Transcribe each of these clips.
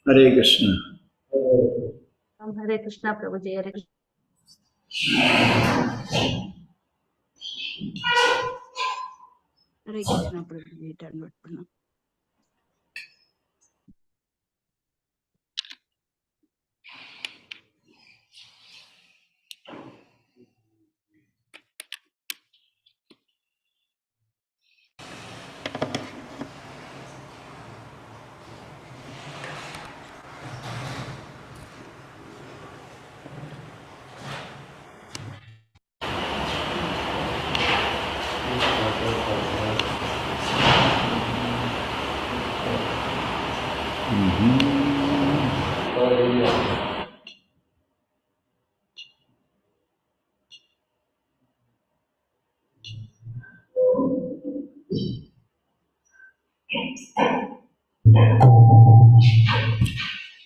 Hare Krishna. Hare Krishna, Prabhuji. Hare Krishna. Hare Krishna, Prabhuji. Dandavat pranam.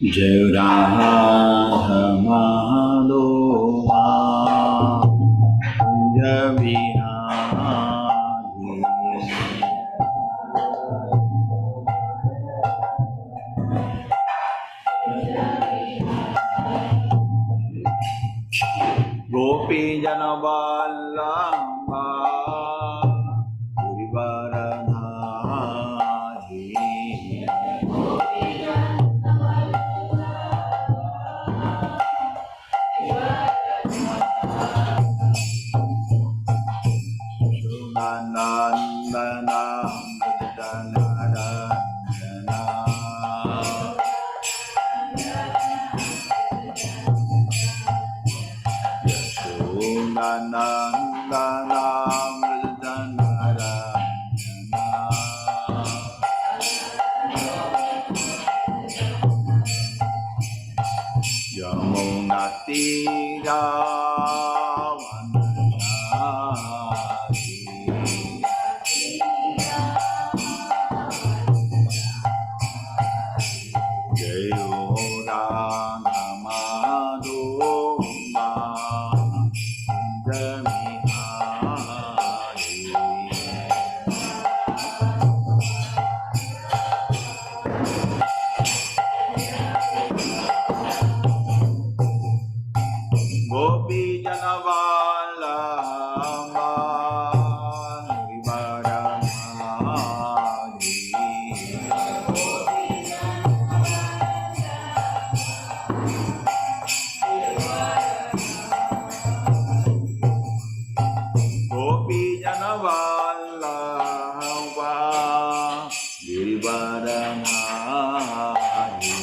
Jai Radha Madhova Kunja Vihari Gopi Janavallabha Girivaradhari Nandana Nandana Nandana Yamunatira Gopi Janavallabha Girivaradhari Gopi Janavallabha Girivaradhari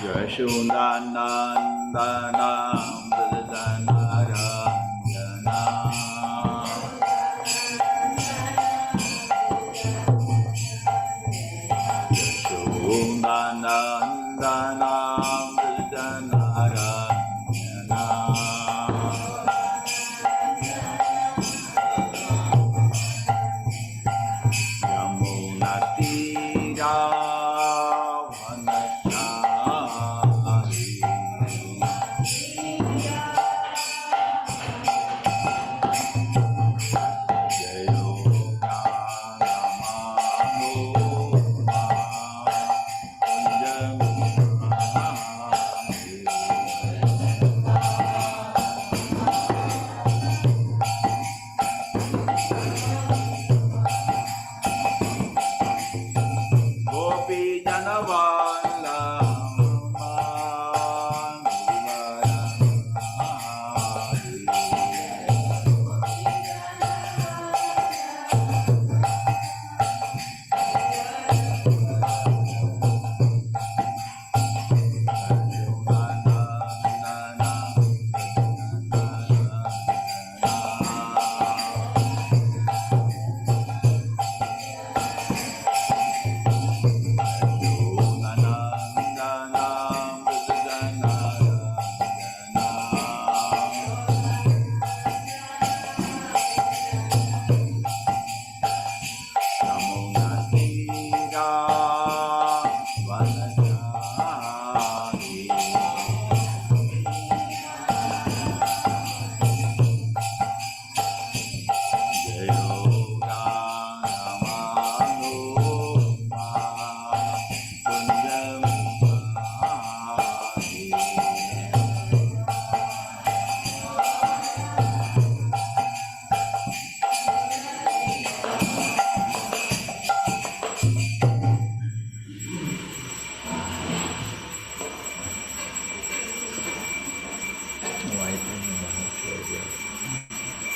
Yashodanandana Vrajanaranjana Yashodanandana Vrajanaranjana Yamunatira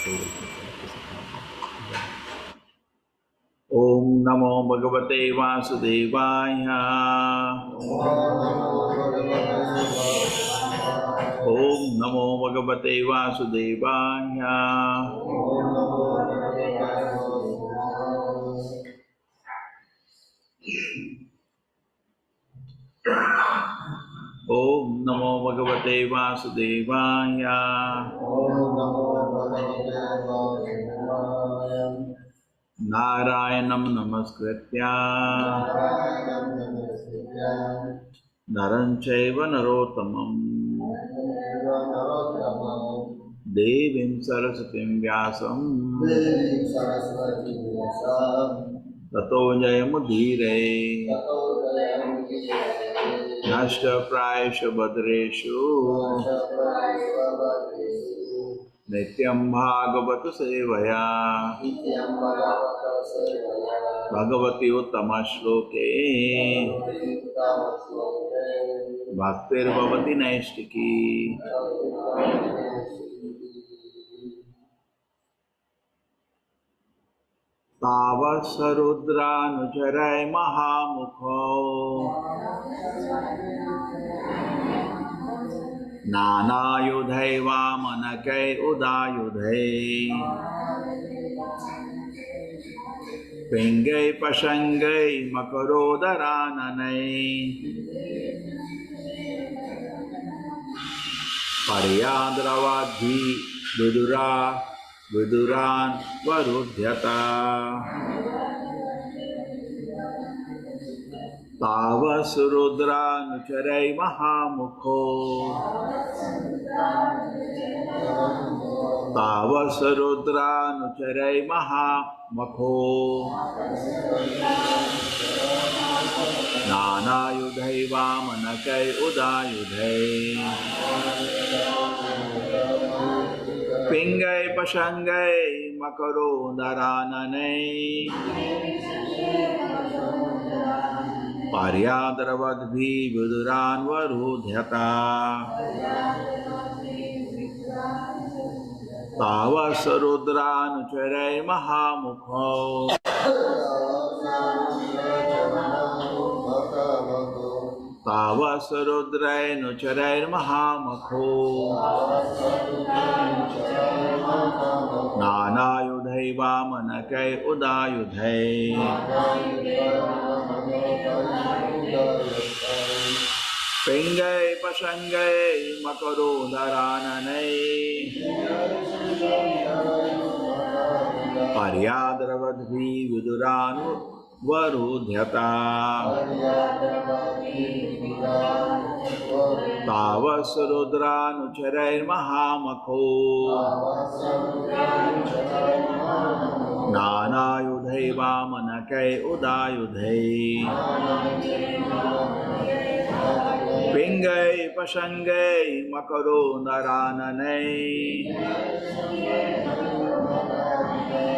Om Namo Bhagavate Vasudevaya. Om Namo Bhagavate Vasudevaya. Om Namo Bhagavate Vasudevaya. Narayanam Namaskritya Naram Chaiva Narottamam Devim Saraswatim Vyasam Tato Jayamudire Nashta Prayasha Bhadreshu Nityam Bhagavata Sevaya Bhagavati Uttama Shloke Bhaktir Bhavati Naistiki. Tavasarudra-nucharai mahamukho Nana-yudhai vamanakai udayudhai Pingai pashangai makarodarananai Pariyadravadhi viduran varudhyata Tavasurudra-nucharai mahamukho Tavasarudra-nucharai mahamukho Nana-yudhai vamanakai udayudhai Pingai pashangai makarodarananai Paryadravadhi viduran varudhyata Tavasarudra-nucharai mahamukho Tavasarudra-nucharai mahamukho Nana-yudhai vamanakai udayudhai Pingai pashangai makarodarananai Paryadravadhi viduran varudhyata Tavasarudra-nucharai mahamukho Nana-yudhai vamanakai udayudhai Pingai pashangai makarodarananai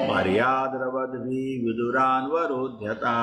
Paryadravadhi viduran varudhyata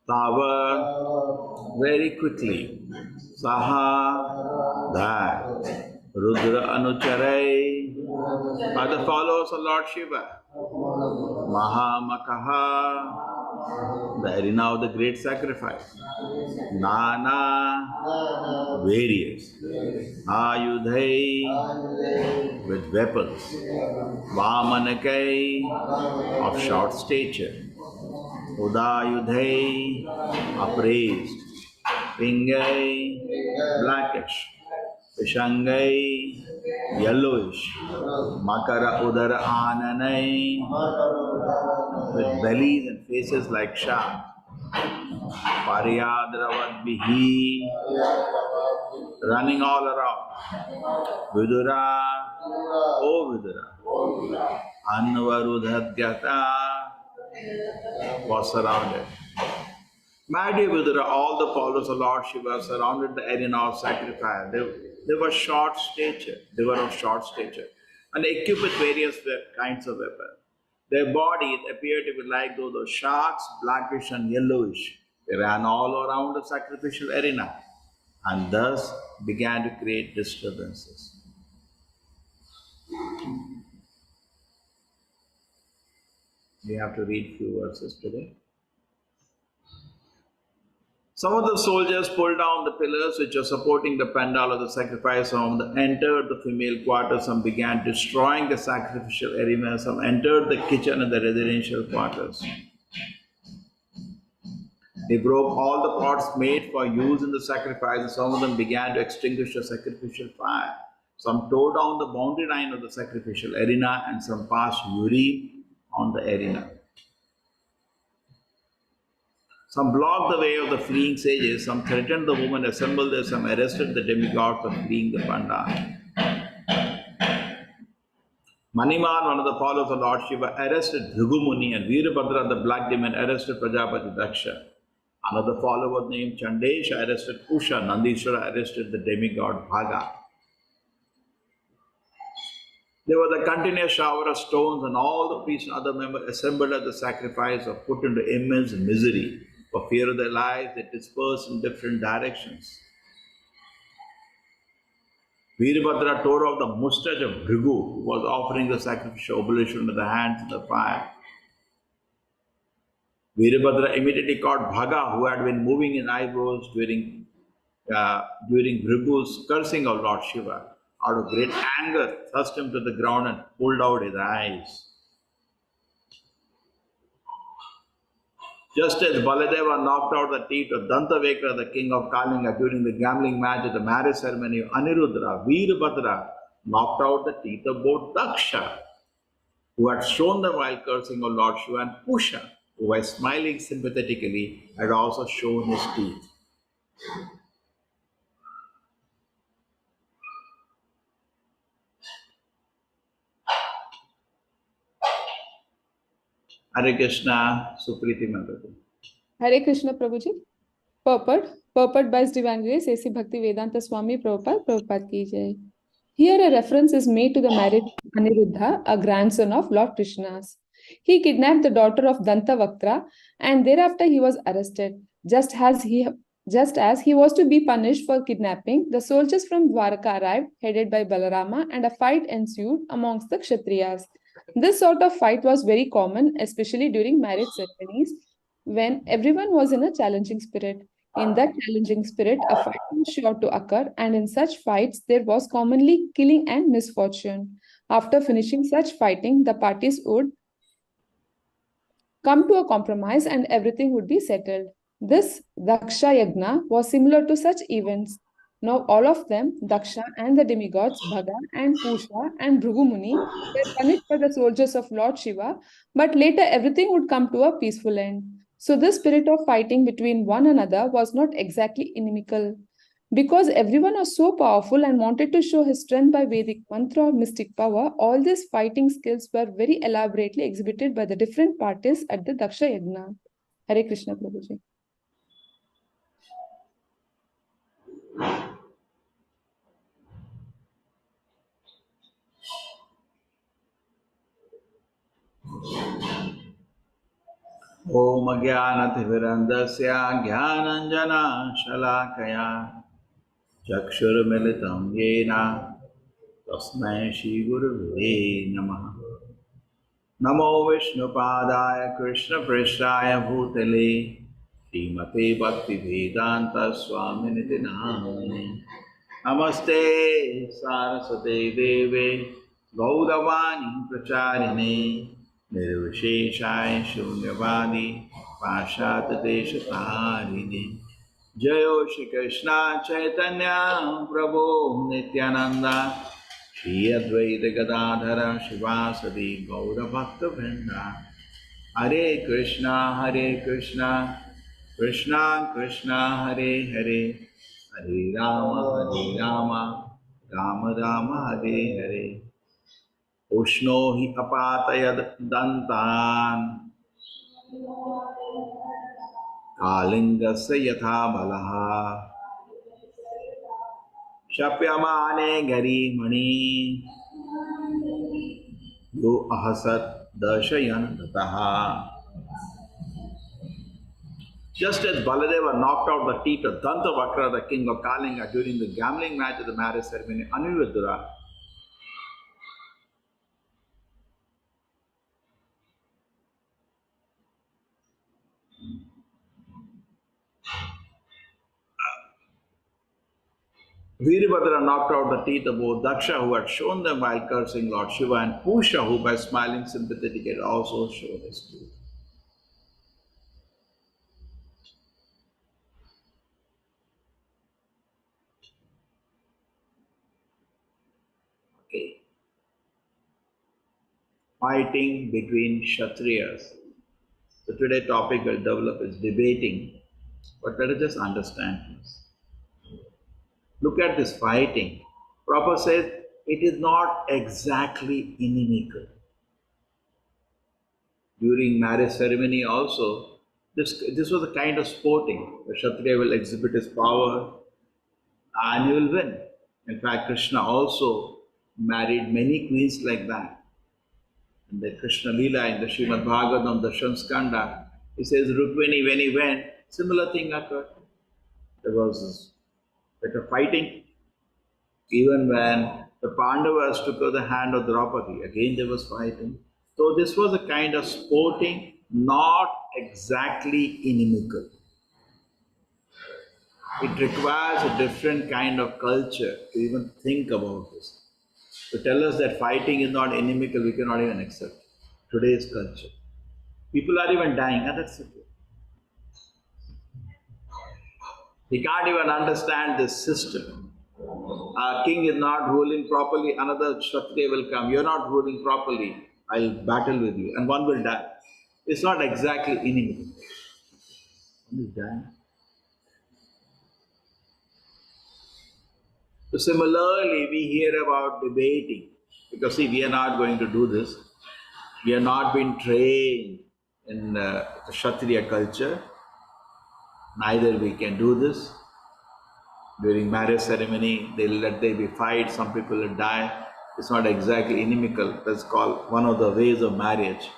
Tavat, very quickly. Saha, that. Rudra Anucharai, are the followers of Lord Shiva. Mahamakaha, the arena of the great sacrifice. Nana, various. Ayudhai, with weapons. Vamanakai, of short stature. Udayudhai, upraised. Pingai, blackish. Vishangai, yellowish. Makara Udara Ananai, with bellies and faces like shark. Pariyadravadbihi, running all around. Vidura, O Vidura. Anvarudhadyata, was surrounded. My dear Vidura, all the followers of Lord Shiva surrounded the arena of sacrifice. They were short stature. They were of short stature and equipped with various kinds of weapons. Their bodies appeared to be like those of sharks, blackish and yellowish. They ran all around the sacrificial arena and thus began to create disturbances. We have to read few verses today. Some of the soldiers pulled down the pillars which were supporting the pandal of the sacrifice. Some entered the female quarters and began destroying the sacrificial arena. Some entered the kitchen and the residential quarters. They broke all the pots made for use in the sacrifice, and some of them began to extinguish the sacrificial fire. Some tore down the boundary line of the sacrificial arena, and some passed urine on the arena. Some blocked the way of the fleeing sages, some threatened the women assembled there, some arrested the demigods for fleeing the pandal. Maniman, one of the followers of Lord Shiva, arrested Bhrigu Muni, and Veerabhadra, the black demon, arrested Prajapati Daksha. Another follower named Chandesh arrested Pusha. Nandishwara arrested the demigod Bhaga. There was a continuous shower of stones, and all the priests and other members assembled at the sacrifice were put into immense misery. For fear of their lives, they dispersed in different directions. Veerabhadra tore off the mustache of Bhrigu, who was offering the sacrificial oblation with the hands in the fire. Veerabhadra immediately caught Bhaga, who had been moving his eyebrows during Bhrigu's cursing of Lord Shiva. Out of great anger, thrust him to the ground and pulled out his eyes. Just as Baladeva knocked out the teeth of Dantavekra, the king of Kalinga, during the gambling match at the marriage ceremony of Aniruddra, Veerabhadra knocked out the teeth of both Daksha, who had shown them while cursing of Lord Shiva, and Pusha, who was smiling sympathetically, had also shown his teeth. Hare Krishna, Supriti Mataji. Hare Krishna Prabhuji. Purport by His Divine Grace A.C. Bhakti Vedanta Swami Prabhupada ki jai. Here a reference is made to the marriage of Aniruddha, a grandson of Lord Krishna's. He kidnapped the daughter of Dantavakra and thereafter he was arrested. Just as he was to be punished for kidnapping, the soldiers from Dwarka arrived, headed by Balarama, and a fight ensued amongst the Kshatriyas. This sort of fight was very common, especially during marriage ceremonies, when everyone was in a challenging spirit. In that challenging spirit, a fight was sure to occur, and in such fights, there was commonly killing and misfortune. After finishing such fighting, the parties would come to a compromise and everything would be settled. This Daksha Yagna was similar to such events. Now all of them, Daksha and the demigods, Bhaga and Pusha and Bhrigu Muni, were punished by the soldiers of Lord Shiva, but later everything would come to a peaceful end. So this spirit of fighting between one another was not exactly inimical. Because everyone was so powerful and wanted to show his strength by Vedic mantra or mystic power, all these fighting skills were very elaborately exhibited by the different parties at the Daksha Yagna. Hare Krishna Prabhuji. Om Jnanatimirandasya Jnananjana Shalakaya Chakshurmilitam Yena Tasmai Shri Gurave Namaha. Namo Vishnupadaya Krishna Prishaya Bhutale Srimate Bhakti Vedanta Swaminiti Namane. Namaste Saraswate Deve Gauravani Pracharine Nirvisheshaya Shunyavadi Pashat Deshatarine. Jayo Shri Krishna Chaitanya Prabhu Nityananda Shri Advaita Gadadhara Shivasadi Gaura Bhakta Vrinda. Hare Krishna Krishna Krishna Hare Hare Hare Rama Rama Rama Hare Hare. Ushno hi apatayad dantan kalingasya yatha balaha shapyamane gari mani yo ahasat dashayan tataha. Just as Baladeva knocked out the teeth of Dantavakra, the king of Kalinga, during the gambling match at the marriage ceremony, Aniruddha Veerabhadra knocked out the teeth of both Daksha, who had shown them while cursing Lord Shiva, and Pusha, who by smiling sympathetically had also shown his teeth. Okay. Fighting between Kshatriyas. So today's topic will develop is debating, but let us just understand this. Look at this fighting. Prabhupada said it is not exactly inimical. During marriage ceremony also, this was a kind of sporting. The Kshatriya will exhibit his power and he will win. In fact, Krishna also married many queens like that. In the Krishna Leela, in the Srimad Bhagavatam, the Skanda, he says Rukmini, when he went, similar thing occurred. There was a bit of fighting. Even when the Pandavas took the hand of Draupadi, again there was fighting. So this was a kind of sporting, not exactly inimical. It requires a different kind of culture to even think about this. To tell us that fighting is not inimical, we cannot even accept today's culture. People are even dying, and that's it. He can't even understand this system. Our king is not ruling properly, another Kshatriya will come. You're not ruling properly, I'll battle with you, and one will die. It's not exactly inimical. One is dying. So similarly, we hear about debating, because see, we are not going to do this. We have not been trained in the Kshatriya culture. Neither we can do this. During marriage ceremony, they'll let there be fight, some people will die. It's not exactly inimical. That's called one of the ways of marriage.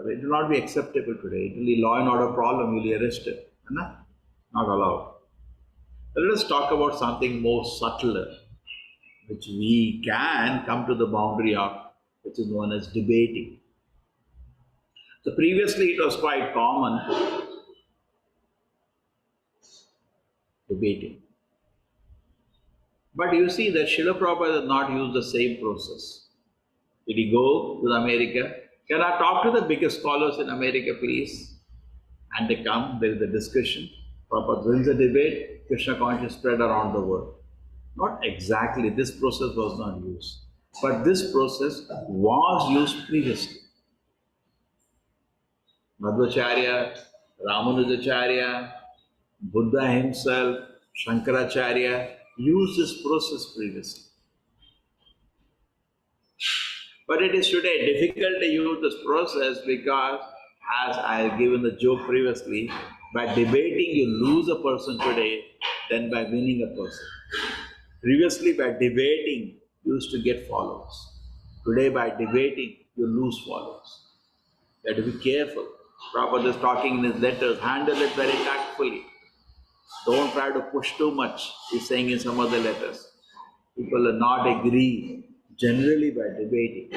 It will not be acceptable today. It will be law and order problem, you'll be arrested. Not allowed. Let us talk about something more subtler, which we can come to the boundary of, which is known as debating. So previously it was quite common, debating. But you see that Srila Prabhupada did not use the same process. Did he go to America? Can I talk to the biggest scholars in America, please? And they come, there is a discussion. Prabhupada wins the debate, Krishna consciousness spread around the world. Not exactly, this process was not used. But this process was used previously. Madhvacharya, Ramanujacharya, Buddha himself, Shankaracharya used this process previously. But it is today difficult to use this process because, as I have given the joke previously, by debating you lose a person today than by winning a person. Previously, by debating you used to get followers. Today, by debating you lose followers. You have to be careful. Prabhupada is talking in his letters, handle it very tactfully. Don't try to push too much, he's saying in some other letters. People will not agree generally by debating.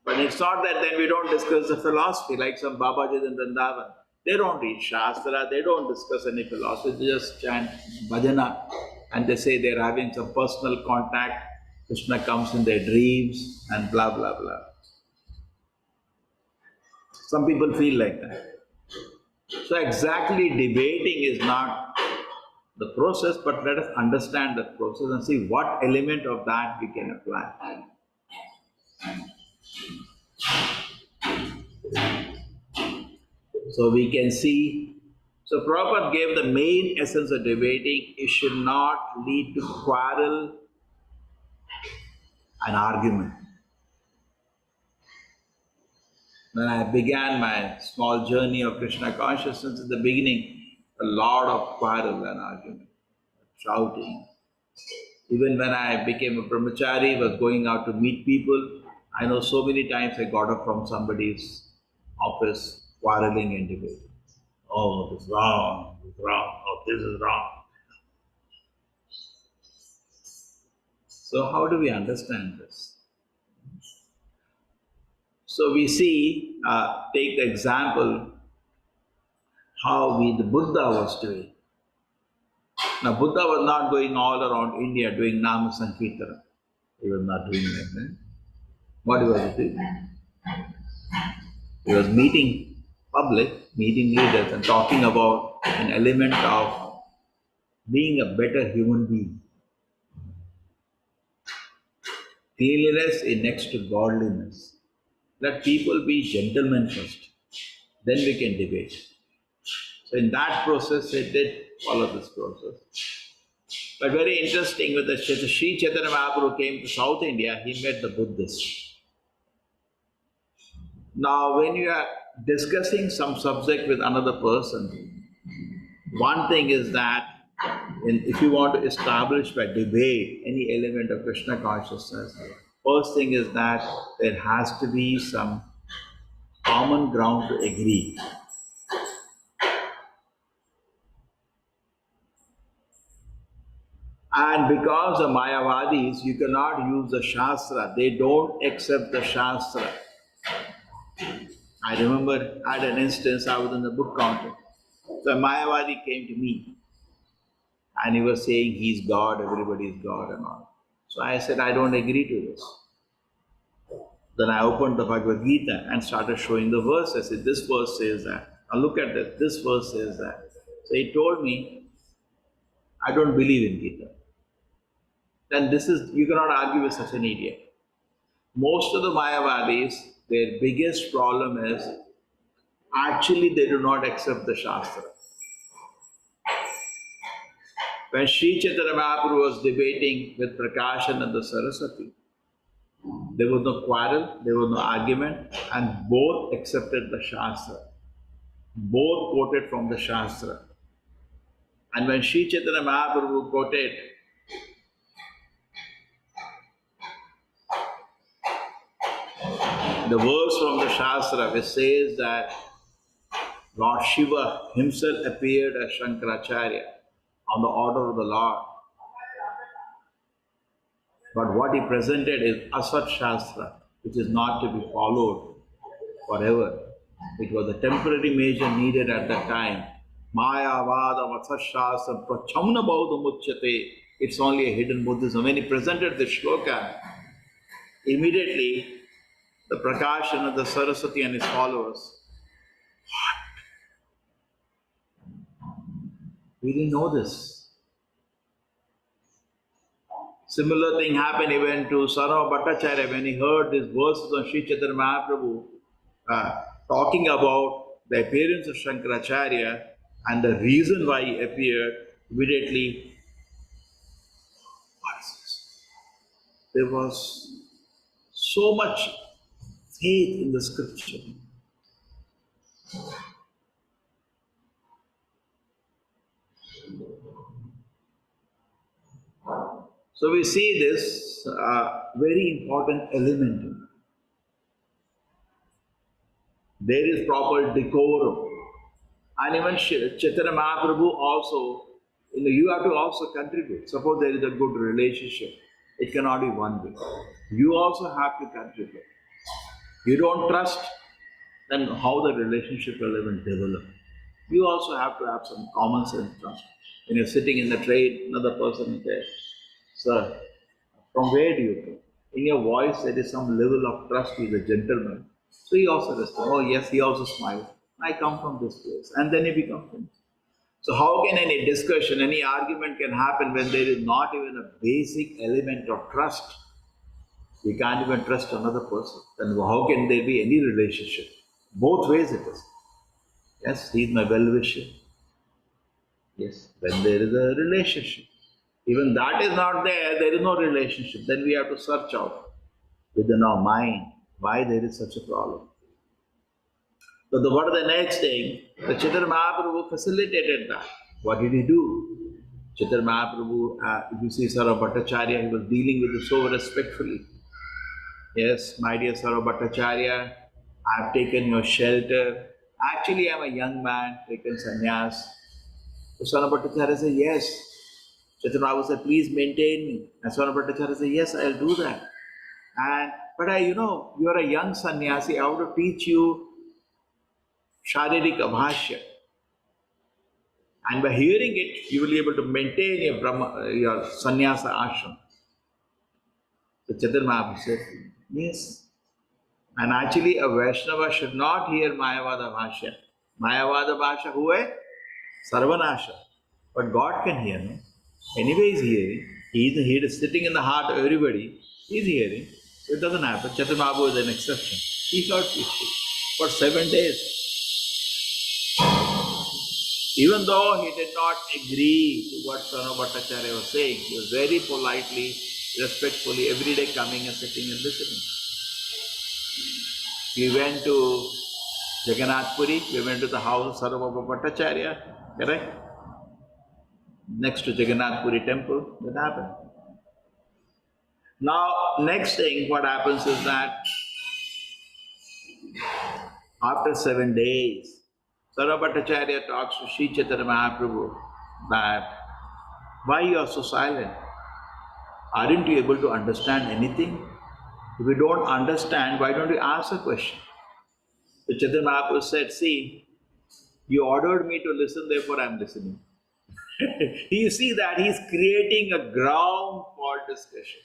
But it's not that then we don't discuss the philosophy, like some Babajis in Vrindavan. They don't read Shastra, they don't discuss any philosophy, they just chant bhajana and they say they're having some personal contact. Krishna comes in their dreams and blah blah blah. Some people feel like that. So exactly debating is not the process, but let us understand the process and see what element of that we can apply. So we can see, so Prabhupada gave the main essence of debating. It should not lead to quarrel and argument. When I began my small journey of Krishna consciousness in the beginning, a lot of quarrel and argument, shouting. Even when I became a brahmachari, was going out to meet people, I know so many times I got up from somebody's office quarreling and debating. Oh, this is wrong, oh, this is wrong. So how do we understand this? So we see, take the example, how the Buddha was doing. Now Buddha was not going all around India doing Nama Sankirtana. He was not doing that. Right? What he was doing? He was meeting public, meeting leaders and talking about an element of being a better human being. Cleanliness is next to godliness. Let people be gentlemen first, then we can debate. So in that process, they did follow this process. But very interesting, when the Sri Chaitanya Mahaprabhu came to South India, he met the Buddhists. Now, when you are discussing some subject with another person, one thing is that if you want to establish by debate any element of Krishna consciousness, first thing is that there has to be some common ground to agree. And because of Mayavadis, you cannot use the Shastra. They don't accept the Shastra. I remember I had an instance, I was in the book counter. So a Mayavadi came to me and he was saying he's God, everybody is God and all. So I said, I don't agree to this. Then I opened the Bhagavad Gita and started showing the verse. I said, this verse says that. Now look at this verse says that. So he told me, I don't believe in Gita. Then you cannot argue with such an idiot. Most of the Mayavadis, their biggest problem is, actually they do not accept the Shastra. When Sri Chaitanya Mahaprabhu was debating with Prakashan and the Saraswati, there was no quarrel, there was no argument, and both accepted the Shastra. Both quoted from the Shastra. And when Sri Chaitanya Mahaprabhu quoted the verse from the Shastra which says that Lord Shiva himself appeared as Shankaracharya on the order of the Lord. But what he presented is Asat Shastra, which is not to be followed forever. It was a temporary measure needed at that time. Maya Vada Asat Shastra Prachamna Bauddha Muchyate. It's only a hidden Buddhism. When he presented the shloka, immediately the Prakashan of the Saraswati and his followers, what? We didn't know this. Similar thing happened even to Sarva Bhattacharya when he heard these verses of Sri Chaitanya Mahaprabhu talking about the appearance of Shankaracharya and the reason why he appeared. Immediately, what is this? There was so much faith in the scripture. So we see this very important element. There is proper decorum. And even Chaitanya Mahaprabhu also, you have to also contribute. Suppose there is a good relationship, it cannot be one way. You also have to contribute. You don't trust, then how the relationship will even develop? You also have to have some common sense trust. When you're sitting in the train, another person is there. Sir, from where do you come? In your voice, there is some level of trust. He's a gentleman. So he also responds, oh yes, he also smiles. I come from this place. And then he becomes friends. So how can any discussion, any argument can happen when there is not even a basic element of trust? We can't even trust another person. Then how can there be any relationship? Both ways it is. Yes, he is my well-wisher. Yes, when there is a relationship. Even that is not there is no relationship. Then we have to search out within our mind why there is such a problem. So what is the next thing? The Chaitanya Mahaprabhu facilitated that. What did he do? Chaitanya Mahaprabhu, if you see Sarva Bhattacharya, he was dealing with it so respectfully. Yes, my dear Sarva Bhattacharya, I have taken your shelter. Actually, I am a young man, taken sannyas. So Sarva Bhattacharya said, yes. Chaitanya Mahaprabhu said, please maintain me. And Sarva Bhattacharya said, yes, I'll do that. But you are a young sannyasi, I want to teach you Sharirik Abhashya. And by hearing it, you will be able to maintain your sannyasa ashram. So Chaitanya Mahaprabhu said, yes. And actually, a Vaishnava should not hear Mayavada Bhashya. Mayavada Bhashya, who is? Sarvanasha. But God can hear, no? Anyway, he's hearing. He is sitting in the heart of everybody. He's hearing. So it doesn't happen. Chaitanya Mahaprabhu is an exception. He got peaceful for 7 days. Even though he did not agree to what Sarva Bhattacharya was saying, he was very politely, respectfully, every day coming and sitting and listening. We went to Jagannath Puri, we went to the house of Sarva Bhattacharya, correct? Next to Jagannath Puri temple, that happened. Now, next thing, what happens is that after 7 days, Sarva Bhattacharya talks to Sri Chaitanya Mahaprabhu that, why you are so silent? Aren't you able to understand anything? If you don't understand, why don't you ask a question? So Chaitanya Mahaprabhu said, see, you ordered me to listen, therefore I am listening. You see that he's creating a ground for discussion.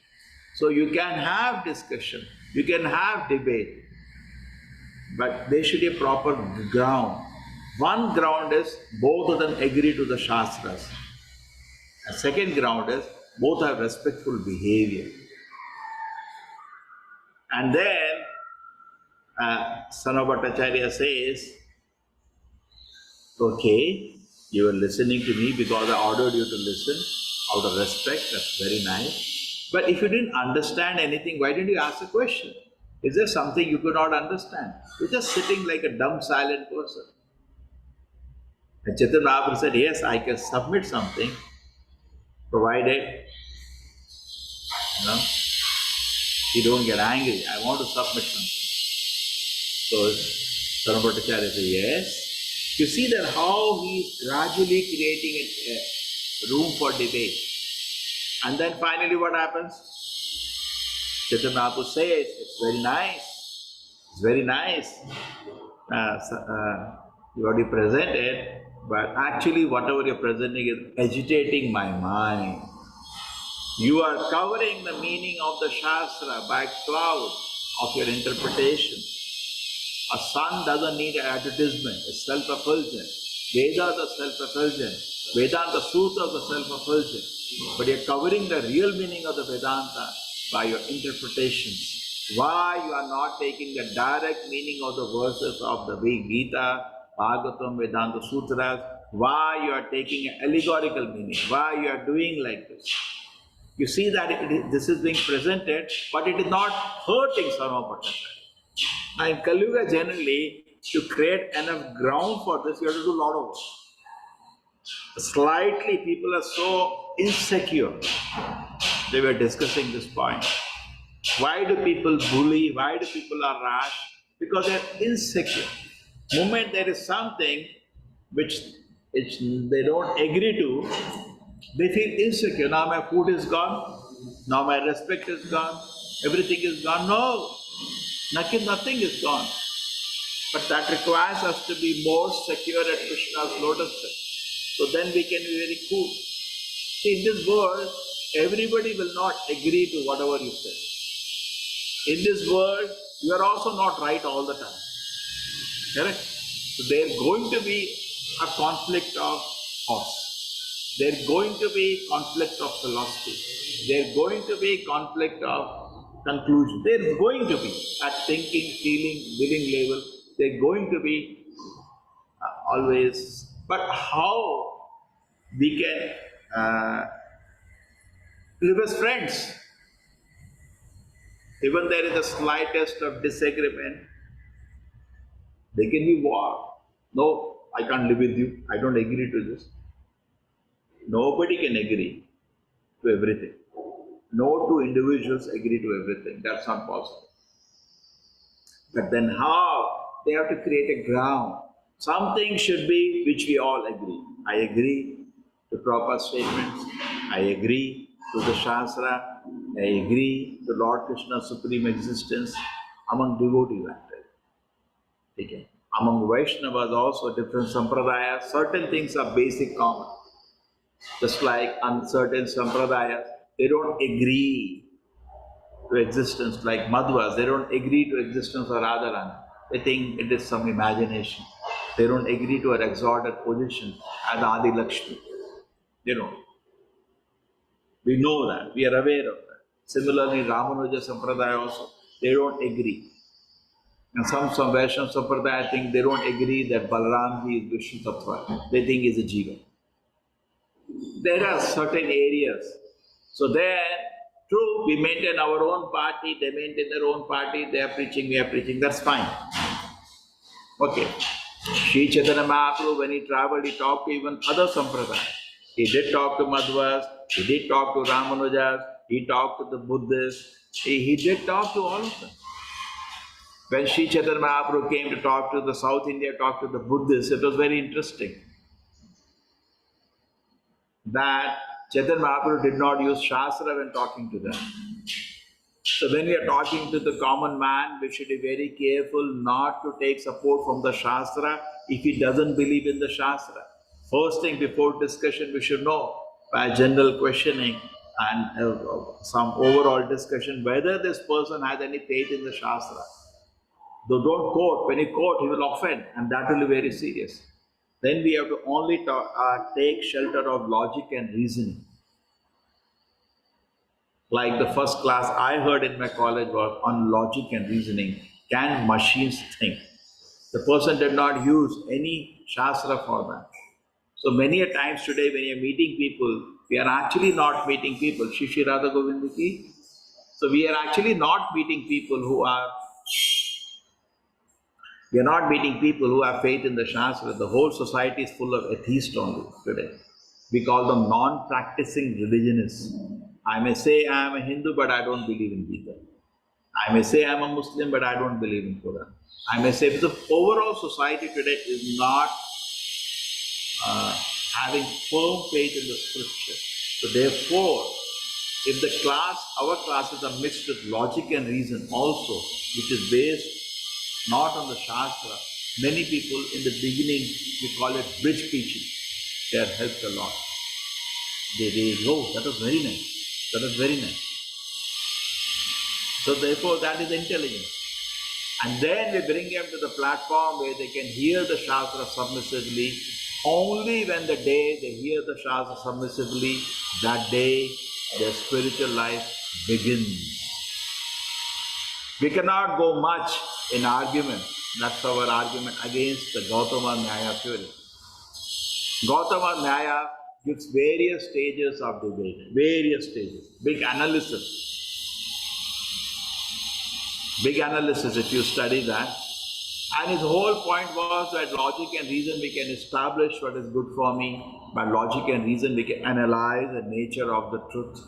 So you can have discussion, you can have debate, but there should be a proper ground. One ground is both of them agree to the Shastras. A second ground is both have respectful behavior. And then Sarva Bhattacharya says, okay, you are listening to me because I ordered you to listen out of respect, that's very nice. But if you didn't understand anything, why didn't you ask a question? Is there something you could not understand? You're just sitting like a dumb, silent person. And Chaitanya Mahaprabhu said, yes, I can submit something, provided, you don't get angry. I want to submit something. So Sarva Bhattacharya said, yes. You see that how he is gradually creating a room for debate. And then finally what happens? Chaitanya Mahaprabhu says, it's very nice. It's very nice. You already presented, but actually whatever you're presenting is agitating my mind. You are covering the meaning of the Shastra by cloud of your interpretation. A sun doesn't need an advertisement, it's self-effulgent. Vedas are self-effulgent. Vedanta Sutras are self-effulgent. But you're covering the real meaning of the Vedanta by your interpretations. Why you are not taking the direct meaning of the verses of the Gita, Bhagavatam, Vedanta Sutras? Why you are taking an allegorical meaning? Why you are doing like this? You see that this is being presented, but it is not hurting Sarva Bhattacharya. Now in Kali Yuga generally, to create enough ground for this, you have to do a lot of work. Slightly, people are so insecure. They were discussing this point. Why do people bully? Why do people are rash? Because they are insecure. Moment there is something which they don't agree to, they feel insecure. Now my food is gone. Now my respect is gone. Everything is gone. No, nothing is gone. But that requires us to be more secure at Krishna's lotus feet. So then we can be very cool. See, in this world, everybody will not agree to whatever you say. In this world, you are also not right all the time. Correct? So there's going to be a conflict of thoughts. There's going to be conflict of philosophy. There's going to be conflict of conclusion. There's going to be at thinking, feeling, living level. There's going to be always. But how we can live as friends? Even there is the slightest of disagreement, they can be war. No, I can't live with you. I don't agree to this. Nobody can agree to everything. No two individuals agree to everything. That's not possible. But then how? They have to create a ground. Something should be which we all agree. I agree to proper statements. I agree to the Shastra. I agree to Lord Krishna's supreme existence among devotees. Okay. Among Vaishnavas also different sampradayas, certain things are basic common. Just like uncertain sampradayas, they don't agree to existence, like Madhvas, they don't agree to existence of Radharani. They think it is some imagination. They don't agree to her exalted position as Adi Lakshmi. They don't. We know that, we are aware of that. Similarly, Ramanuja Sampradaya also, they don't agree. And some Vaishnava Sampradaya, I think they don't agree that Balaramji is Vishnu Tattva. They think he's a Jiva. There are certain areas. So there, true, we maintain our own party, they maintain their own party, they are preaching, we are preaching, that's fine. Okay. Sri Chaitanya Mahaprabhu, when he traveled, he talked to even other Sampradayas. He did talk to Madhvas, he did talk to Ramanujas, he talked to the Buddhists, he did talk to all of them. When Sri Chaitanya Mahaprabhu came to talk to the South India, talk to the Buddhists, it was very interesting that Chaitanya Mahaprabhu did not use Shastra when talking to them. So when we are talking to the common man, we should be very careful not to take support from the Shastra if he doesn't believe in the Shastra. First thing before discussion, we should know by general questioning and some overall discussion whether this person has any faith in the Shastra. Though don't quote, when you quote, he will offend, and that will be very serious. Then we have to only take shelter of logic and reasoning. Like the first class I heard in my college was on logic and reasoning. Can machines think? The person did not use any Shastra for that. So many a times today when you're meeting people, we are actually not meeting people. Shishi Radha Govinda ki. So we are actually not meeting people who have faith in the Shastra. The whole society is full of atheists only today. We call them non-practicing religionists. I may say I am a Hindu, but I don't believe in Gita. I may say I am a Muslim, but I don't believe in Quran. I may say the overall society today is not having firm faith in the scripture. So therefore, if our classes are mixed with logic and reason also, which is based not on the Shastra, many people in the beginning, we call it bridge preaching. They are helped a lot. They oh, that was very nice. That was very nice. So therefore, that is intelligence. And then we bring them to the platform where they can hear the Shastra submissively. Only when the day they hear the Shastra submissively, that day their spiritual life begins. We cannot go much in argument. That's our argument against the Gautama Nyaya theory. Gautama Nyaya gives various stages of debate, various stages, big analysis if you study that. And his whole point was that logic and reason we can establish what is good for me. By logic and reason we can analyze the nature of the truth,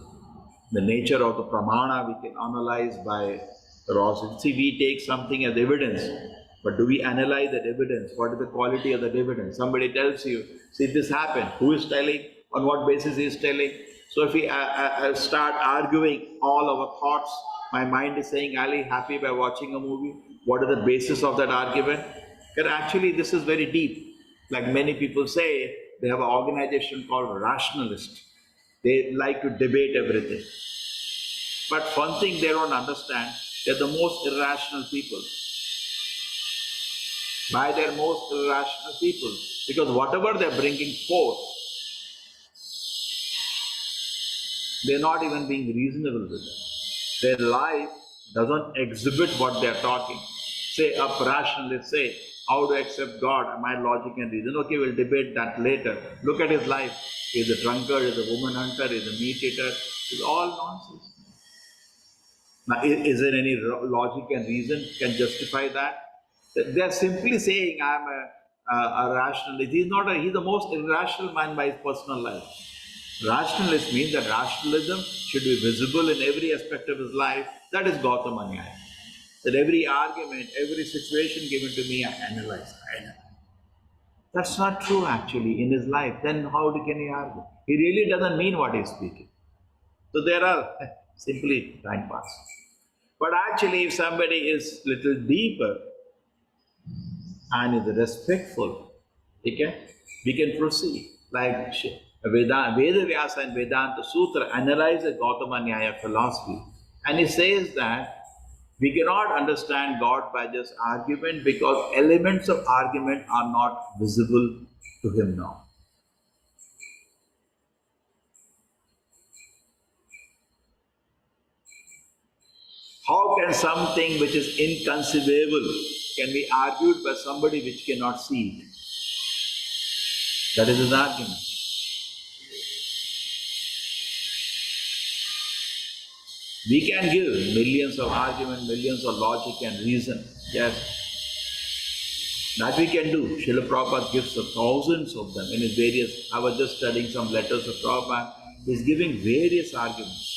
the nature of the pramana we can analyze by the See, we take something as evidence, but do we analyze that evidence? What is the quality of that evidence? Somebody tells you, see this happened, who is telling, on what basis he is telling? So if we start arguing all our thoughts, my mind is saying, Ali, happy by watching a movie. What is the basis of that argument? But actually this is very deep. Like many people say, they have an organization called rationalist. They like to debate everything. But one thing they don't understand, they're the most irrational people. Why they're most irrational people? Because whatever they're bringing forth, they're not even being reasonable with it. Their life doesn't exhibit what they're talking. Say a rationalist, say, how to accept God, my logic and reason. Okay, we'll debate that later. Look at his life. He's a drunkard, he's a woman hunter, he's a meat eater. It's all nonsense. Now, is there any logic and reason can justify that? They're simply saying, I'm a rationalist. He's the most irrational man by his personal life. Rationalist means that rationalism should be visible in every aspect of his life. That is Gautama Nyaya. That every argument, every situation given to me, I analyze. That's not true actually in his life. Then how can he argue? He really doesn't mean what he's speaking. So there are simply time pass. But actually if somebody is little deeper and is respectful, okay, we can proceed. Like Veda Vyasa and Vedanta Sutra analyze the Gautama Nyaya philosophy. And he says that we cannot understand God by just argument because elements of argument are not visible to him now. How can something which is inconceivable can be argued by somebody which cannot see it? That is his argument. We can give millions of arguments, millions of logic and reason. Yes. That we can do. Srila Prabhupada gives thousands of them in his various. I was just studying some letters of Prabhupada. He's giving various arguments.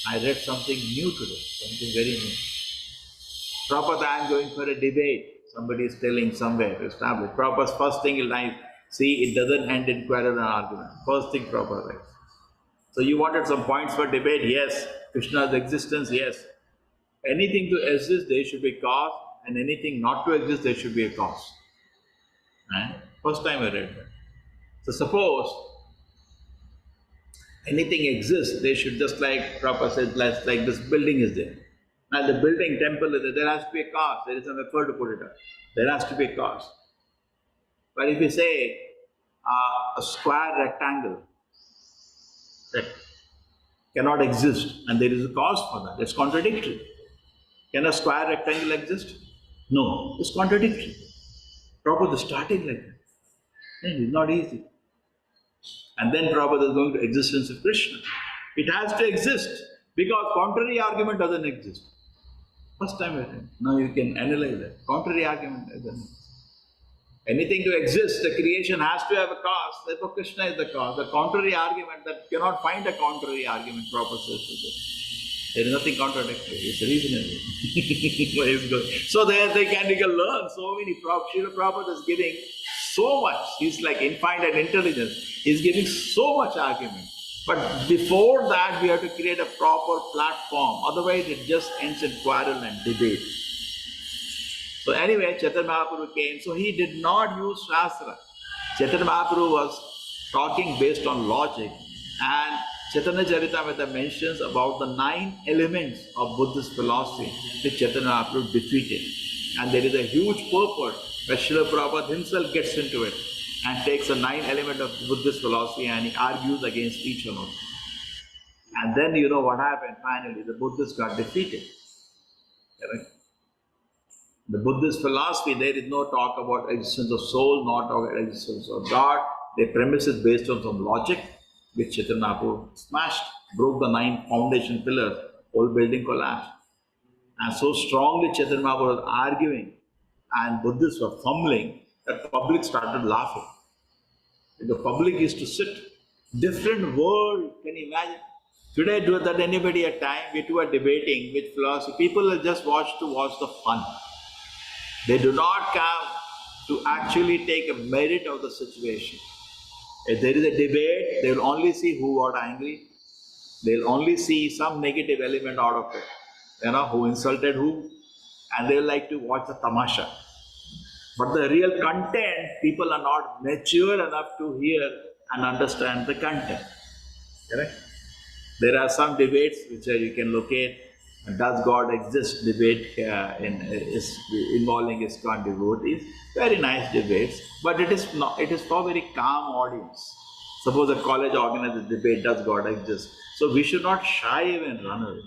I read something new today, something very new. Prabhupada, I am going for a debate. Somebody is telling somewhere to establish. Prabhupada's first thing in life, see, it doesn't end in quarrel and argument. First thing Prabhupada writes. So you wanted some points for debate? Yes. Krishna's existence? Yes. Anything to exist, there should be cause, and anything not to exist, there should be a cause. Right? First time I read that. So suppose anything exists, they should just like Prabhupada says, like this building is there. Now the building, temple is there, there has to be a cause, there is an effort to put it up. There has to be a cause. But if you say a square rectangle that cannot exist and there is a cause for that, it's contradictory. Can a square rectangle exist? No, it's contradictory. Prabhupada is starting like that. It's not easy. And then Prabhupada is going to existence of Krishna. It has to exist because contrary argument doesn't exist. First time I think. Now you can analyze that. Contrary argument doesn't exist. Anything to exist, the creation has to have a cause. Therefore Krishna is the cause. The contrary argument, that cannot find a contrary argument, Prabhupada says to this. There is nothing contradictory. It's reasonable. It's good. So they can learn so many. Srila Prabhupada is giving so much. He's like infinite intelligence. He's giving so much argument. But before that, we have to create a proper platform. Otherwise, it just ends in quarrel and debate. So anyway, Chaitanya Mahaprabhu came. So he did not use Shastra. Chaitanya Mahaprabhu was talking based on logic. And Chaitanya Charitamrita mentions about the 9 elements of Buddhist philosophy which Chaitanya Mahaprabhu defeated. And there is a huge purport where Srila Prabhupada himself gets into it and takes the 9 elements of Buddhist philosophy and he argues against each one of them. And then you know what happened finally, the Buddhists got defeated. Correct? The Buddhist philosophy, there is no talk about existence of soul, not about existence of God. Their premise is based on some logic, which Chaitanya Mahaprabhu smashed, broke the 9 foundation pillars, whole building collapsed. And so strongly Chaitanya Mahaprabhu was arguing and Buddhists were fumbling that the public started laughing. The public used to sit. Different world, can you imagine? Today, that anybody at time, we two are debating with philosophy, people will just watch the fun. They do not come to actually take a merit of the situation. If there is a debate, they will only see who got angry. They will only see some negative element out of it. You know, who insulted who. And they like to watch the tamasha. But the real content, people are not mature enough to hear and understand the content. Correct? There are some debates which you can locate. Does God exist? Debate is involving ISKCON devotees. Very nice debates, but it is for very calm audience. Suppose a college organizes a debate, does God exist? So we should not shy away and run away.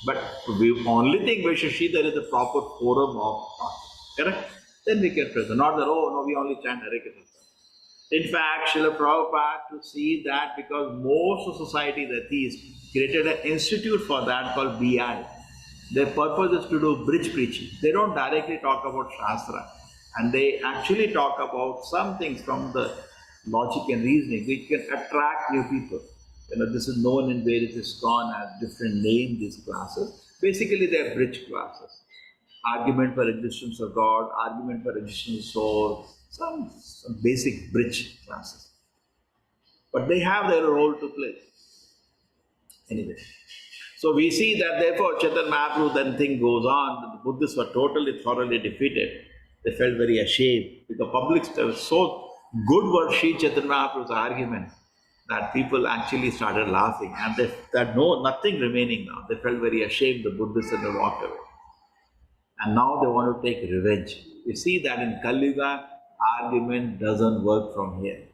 But the only thing we should see there is a proper forum of thought. Correct? Then we can present. Not that, oh no, we only chant Hare Krishna. In fact, Srila Prabhupada, to see that, because most of society is atheist, created an institute for that called BI. Their purpose is to do bridge preaching. They don't directly talk about Shastra. And they actually talk about some things from the logic and reasoning which can attract new people. You know, this is known in various ISKCON as different names, these classes. Basically, they are bridge classes. Argument for existence of God, argument for existence of soul, some basic bridge classes. But they have their role to play. Anyway. So we see that therefore Chaitanya Mahaprabhu, then thing goes on, the Buddhists were totally, thoroughly defeated. They felt very ashamed because public was so good was Sri Chaitanya Mahaprabhu's argument that people actually started laughing and they had nothing remaining now. They felt very ashamed, the Buddhists, and they walked away. And now they want to take revenge. You see that in Kali Yuga, argument doesn't work from here.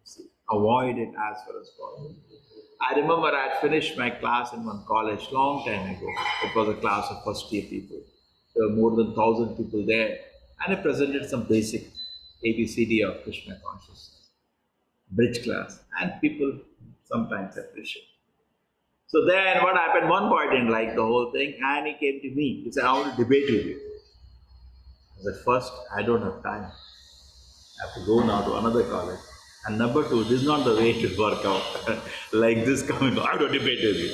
See, avoid it as far as possible. I remember I had finished my class in one college long time ago. It was a class of first year people. There were more than 1,000 people there. And I presented some basic ABCD of Krishna consciousness, bridge class, and people sometimes appreciate. So then what happened, one boy didn't like the whole thing and he came to me. He said, I want to debate with you. I said, first, I don't have time. I have to go now to another college. And number two, this is not the way to work out. Like this coming, I have to debate with you.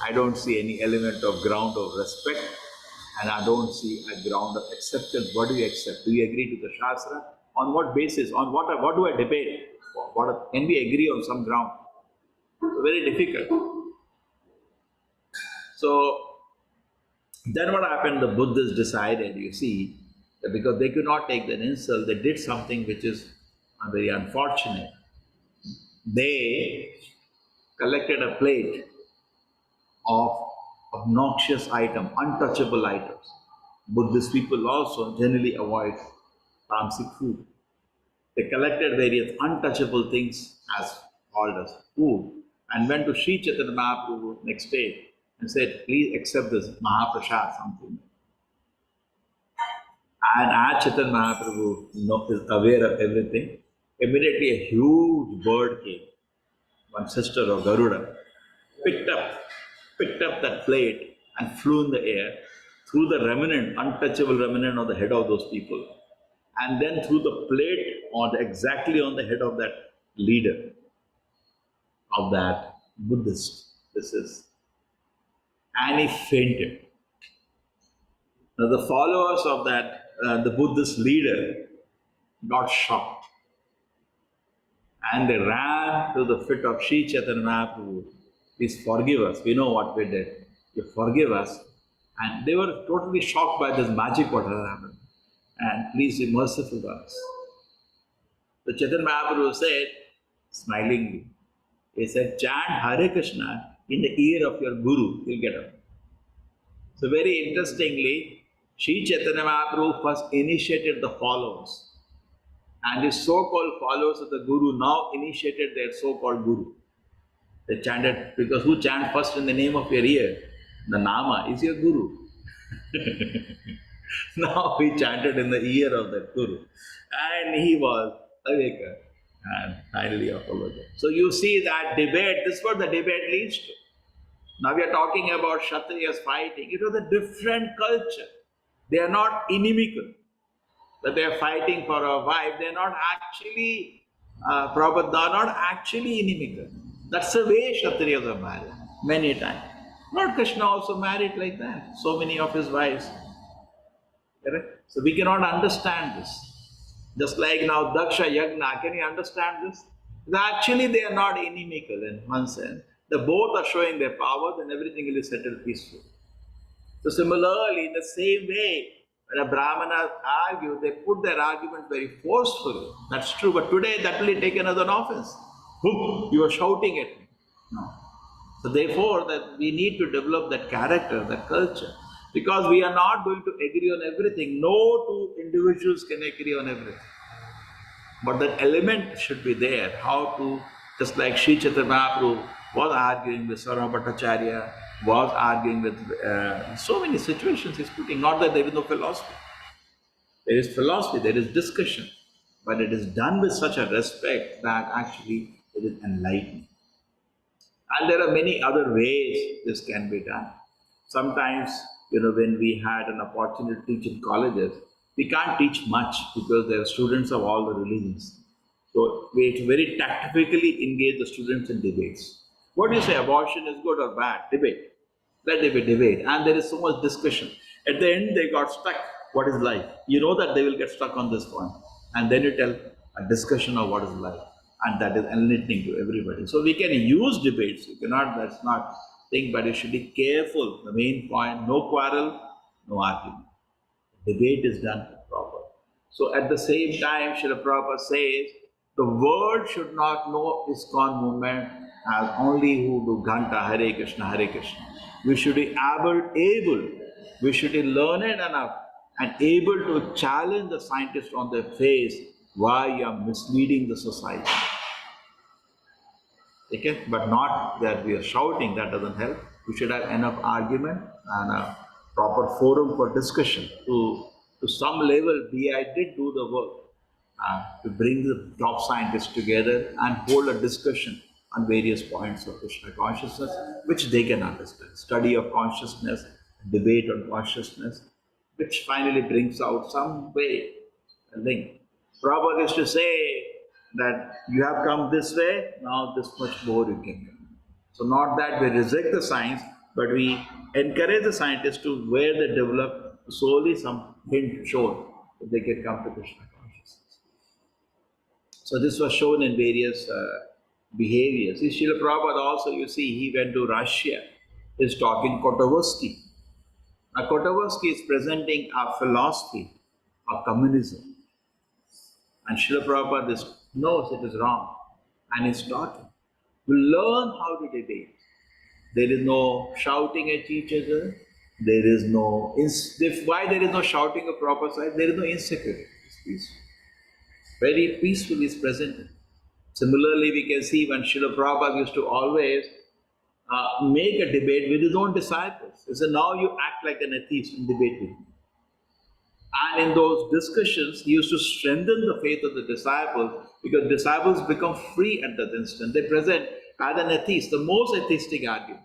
I don't see any element of ground of respect and I don't see a ground of acceptance. What do you accept? Do you agree to the Shastra? On what basis? On what do I debate? Can we agree on some ground? It's very difficult. So then what happened? The Buddhists decided, you see, that because they could not take that insult, they did something which is very unfortunate. They collected a plate of obnoxious items, untouchable items. Buddhist people also generally avoid tamasic food. They collected various untouchable things as called as food and went to Sri Chaitanya Mahaprabhu next day and said, please accept this Mahaprasad, something. And as Chaitanya Mahaprabhu is aware of everything, immediately a huge bird came. One sister of Garuda picked up that plate and flew in the air, threw the remnant, untouchable remnant on the head of those people, and then threw the plate exactly on the head of that leader of that Buddhist. And he fainted. Now the followers of that, the Buddhist leader got shocked. And they ran to the feet of Sri Chaitanya Mahaprabhu. Please forgive us. We know what we did. You forgive us. And they were totally shocked by this magic what had happened. And please be merciful to us. The Chaitanya Mahaprabhu said, smilingly, he said, chant Hare Krishna in the ear of your Guru, he'll get up. So very interestingly, Sri Chaitanya Mahaprabhu first initiated the followers. And his so-called followers of the Guru now initiated their so-called Guru. They chanted, because who chant first in the name of your ear? The Nama is your Guru. Now he chanted in the ear of that Guru. And he was awakened and finally apologized. So you see that debate, this is what the debate leads to. Now we are talking about Kshatriyas fighting. It was a different culture. They are not inimical. That they are fighting for a wife, they are not actually, Prabhupada, they are not actually inimical. That's the way Kshatriyas are married, many times. Lord Krishna also married like that, so many of his wives. Correct? So we cannot understand this. Just like now Daksha Yagna, can you understand this? Actually they are not inimical in one sense. They both are showing their power, then everything will be settled peacefully. So similarly, in the same way, when a Brahmana argue, they put their argument very forcefully. That's true, but today that will be taken as an offense. You are shouting at me. No. So therefore, that we need to develop that character, that culture. Because we are not going to agree on everything. No two individuals can agree on everything. But that element should be there. How to, just like Sri Chaitanya Mahaprabhu was arguing with Sarva Bhattacharya, was arguing with so many situations he's putting. Not that there is no philosophy. There is philosophy, there is discussion. But it is done with such a respect that actually it is enlightening. And there are many other ways this can be done. Sometimes, when we had an opportunity to teach in colleges, we can't teach much because there are students of all the religions. So we have to very tactfully engage the students in debates. What do you say, abortion is good or bad? Debate. Let there be debate. And there is so much discussion. At the end, they got stuck. What is life? You know that they will get stuck on this point. And then you tell a discussion of what is life. And that is enlightening to everybody. So we can use debates. You cannot, that's not thing, but you should be careful. The main point, no quarrel, no argument. Debate is done proper. So at the same time, Srila Prabhupada says, the world should not know ISKCON movement as only who do Ghanta, Hare Krishna, Hare Krishna. We should be able, we should be learned enough and able to challenge the scientists on their face why you are misleading the society. Okay? But not that we are shouting, that doesn't help. We should have enough argument and a proper forum for discussion. To some level, BI did do the work to bring the top scientists together and hold a discussion on various points of Krishna consciousness, which they can understand. Study of consciousness, debate on consciousness, which finally brings out some way, a link. Prabhupada used to say that you have come this way, now this much more you can come. So not that we reject the science, but we encourage the scientists to where they develop slowly some hint shown that they can come to Krishna consciousness. So this was shown in various behaviors. See, Srila Prabhupada also, you see, he went to Russia. He's talking Kotoversky. Now Kotoversky is presenting a philosophy of communism. And Srila Prabhupada knows it is wrong. And he's talking. We learn how to debate. There is no shouting at each other. There is no, why there is no shouting of proper side? There is no insecurity. It's peaceful. Very peacefully is presented. Similarly, we can see when Srila Prabhupada used to always make a debate with his own disciples. He said, now you act like an atheist and debate with me. And in those discussions, he used to strengthen the faith of the disciples because disciples become free at that instant. They present as an atheist, the most atheistic argument.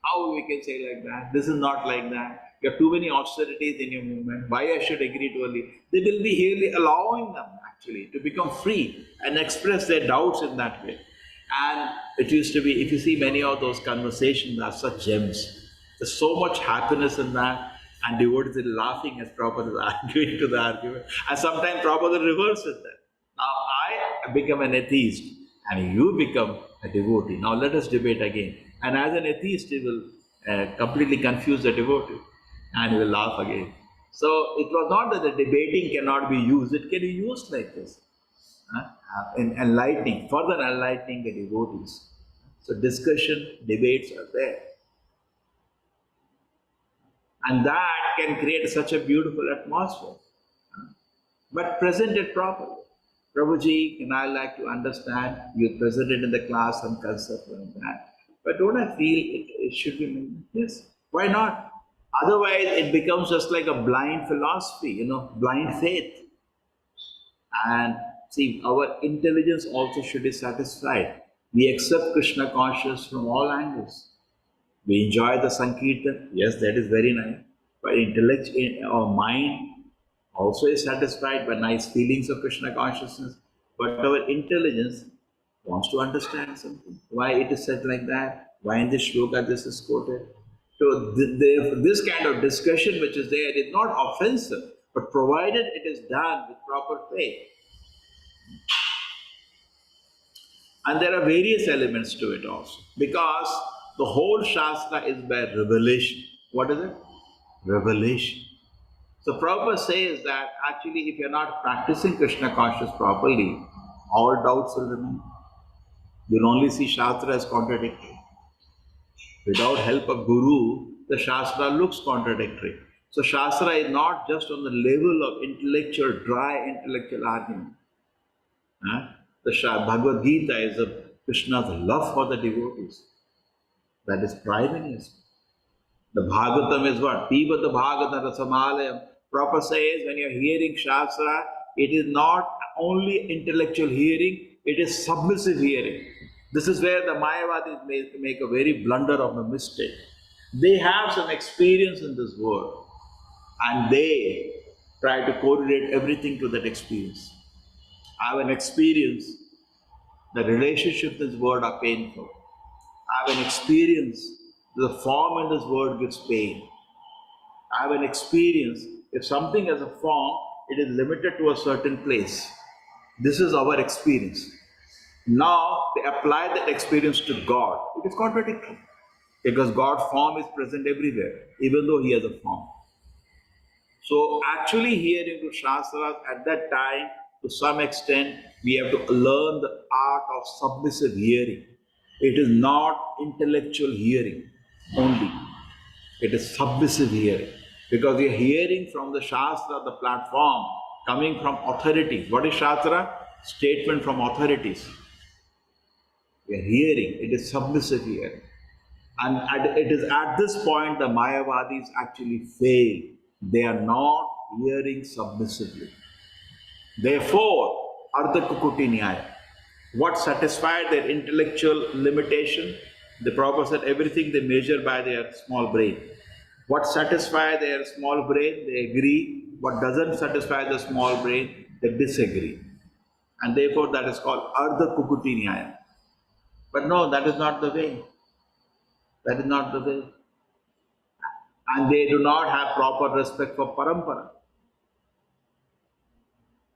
How we can say like that? This is not like that. You have too many austerities in your movement. Why I should agree to only? They will be really allowing them actually to become free and express their doubts in that way. And it used to be, if you see many of those conversations are such gems. There's so much happiness in that. And devotees are laughing as Prabhupada is arguing to the argument. And sometimes Prabhupada reverses that. Now I become an atheist and you become a devotee. Now let us debate again. And as an atheist, he will completely confuse the devotee and he will laugh again. So it was not that the debating cannot be used. It can be used like this. In enlightening, further enlightening the devotees. So discussion, debates are there. And that can create such a beautiful atmosphere. But present it properly. Prabhuji, can I like to understand, you presented in the class some concept like that. But don't I feel it should be, yes, why not? Otherwise it becomes just like a blind philosophy, blind faith. And see, our intelligence also should be satisfied. We accept Krishna consciousness from all angles. We enjoy the Sankirtan, yes, that is very nice. But intellect, our mind also is satisfied by nice feelings of Krishna consciousness. But our intelligence wants to understand something. Why it is said like that? Why in this shloka this is quoted? So this kind of discussion which is there is not offensive, but provided it is done with proper faith. And there are various elements to it also. Because the whole Shastra is by revelation. What is it? Revelation. So Prabhupada says that actually if you're not practicing Krishna consciousness properly, all doubts will remain. You'll only see Shastra as contradictory. Without help of Guru, the Shastra looks contradictory. So Shastra is not just on the level of dry intellectual argument. The Bhagavad Gita is Krishna's love for the devotees. That is primariness. The Bhagavatam is what? Piba the Bhagavatam Rasamalayam. Prabhupada says when you're hearing Shastra, it is not only intellectual hearing, it is submissive hearing. This is where the Mayavadis make a very blunder of a mistake. They have some experience in this world and they try to correlate everything to that experience. I have an experience, the relationships in this world are painful. I have an experience, the form in this world gives pain. I have an experience, if something has a form, it is limited to a certain place. This is our experience. Now they apply that experience to God. It is contradictory. Because God's form is present everywhere, even though He has a form. So actually hearing to Shastras at that time, to some extent, we have to learn the art of submissive hearing. It is not intellectual hearing only. It is submissive hearing. Because we are hearing from the Shastra, the platform, coming from authorities. What is Shastra? Statement from authorities. We are hearing. It is submissive hearing. And it is at this point the Mayavadis actually fail. They are not hearing submissively. Therefore, Ardha Kukuti Nyaya. What satisfied their intellectual limitation? The Prabhupada said everything they measure by their small brain. What satisfies their small brain, they agree. What doesn't satisfy the small brain, they disagree. And therefore that is called Ardha Kukuti Nyaya. But no, that is not the way. That is not the way. And they do not have proper respect for parampara.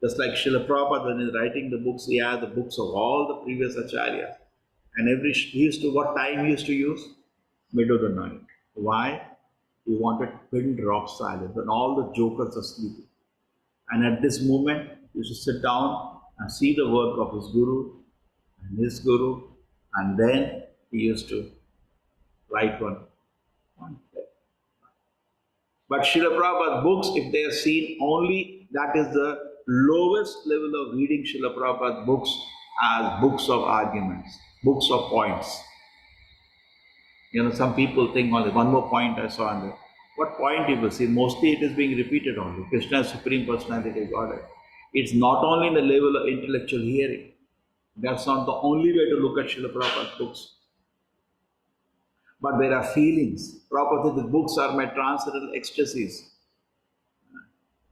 Just like Srila Prabhupada, when he's writing the books, he has the books of all the previous acharyas. And he used to, what time he used to use? Mid of the night. Why? He wanted pin drop silence when all the jokers are sleeping. And at this moment, he used to sit down and see the work of his guru and his guru, and then he used to write one play. But Srila Prabhupada's books, if they are seen only, that is the lowest level of reading Srila Prabhupada's books as books of arguments, books of points. You know, some people think only one more point I saw on there. What point you will see? Mostly it is being repeated only. Krishna is Supreme Personality of Godhead. It's not only in the level of intellectual hearing. That's not the only way to look at Srila Prabhupada's books. But there are feelings. Prabhupada said the books are my transcendental ecstasies.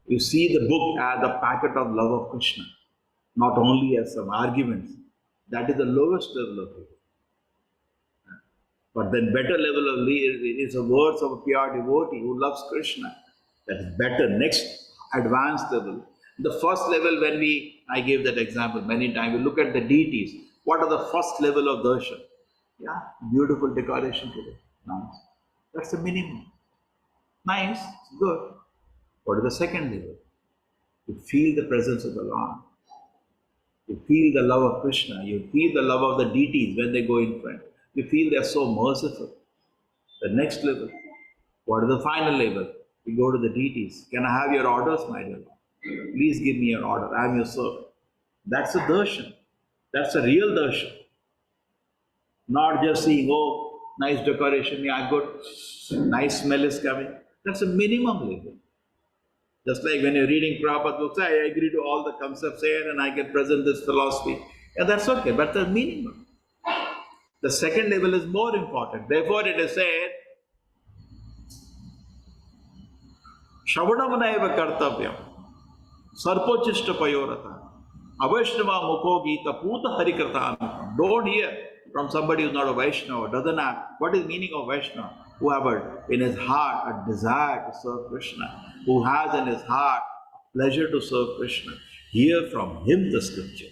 You see the book as a packet of love of Krishna, not only as some arguments. That is the lowest level of it. But then better level of is the words of a pure devotee who loves Krishna. That is better. Next advanced level. The first level, when I gave that example many times, we look at the deities. What are the first level of darshan? Yeah, beautiful decoration today. Nice. That's the minimum. Nice, good. What is the second level? You feel the presence of the Lord. You feel the love of Krishna. You feel the love of the deities when they go in front. You feel they are so merciful. The next level. What is the final level? You go to the deities. Can I have your orders, my dear Lord? Please give me your order. I am your servant. That's a darshan. That's a real darshan. Not just seeing, oh, nice decoration, yeah, good, nice smell is coming. That's a minimum level. Just like when you're reading Prabhupada books, I agree to all the concepts here and I can present this philosophy. Yeah, that's okay, but the minimum. The second level is more important. Therefore, it is said, Shravanamanaiva kartavyam, sarpochishta payorata, avaishnava mukho gita puta harikrata. Don't hear from somebody who's not a Vaishnava, doesn't have. What is the meaning of Vaishnava? Who have in his heart a desire to serve Krishna, who has in his heart a pleasure to serve Krishna. Hear from him the scripture.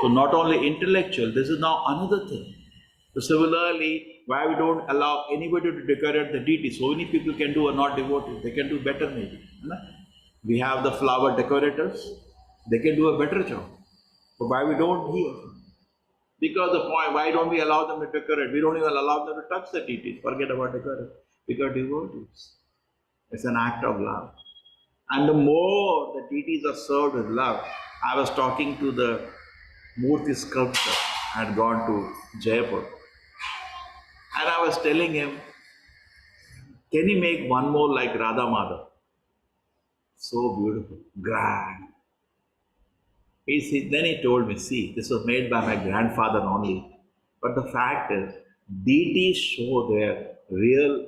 So not only intellectual, this is now another thing. So similarly, why we don't allow anybody to decorate the deity? So many people can do are not devotees. They can do better maybe. We have the flower decorators. They can do a better job. But why we don't hear? Because the point, why don't we allow them to decorate? We don't even allow them to touch the deities. Forget about decorate. Because devotees. It's an act of love. And the more the deities are served with love. I was talking to the Murti sculptor. I had gone to Jaipur. And I was telling him, can you make one more like Radha Madhav? So beautiful, grand. Then he told me, see, this was made by my grandfather only. But the fact is, deities show their real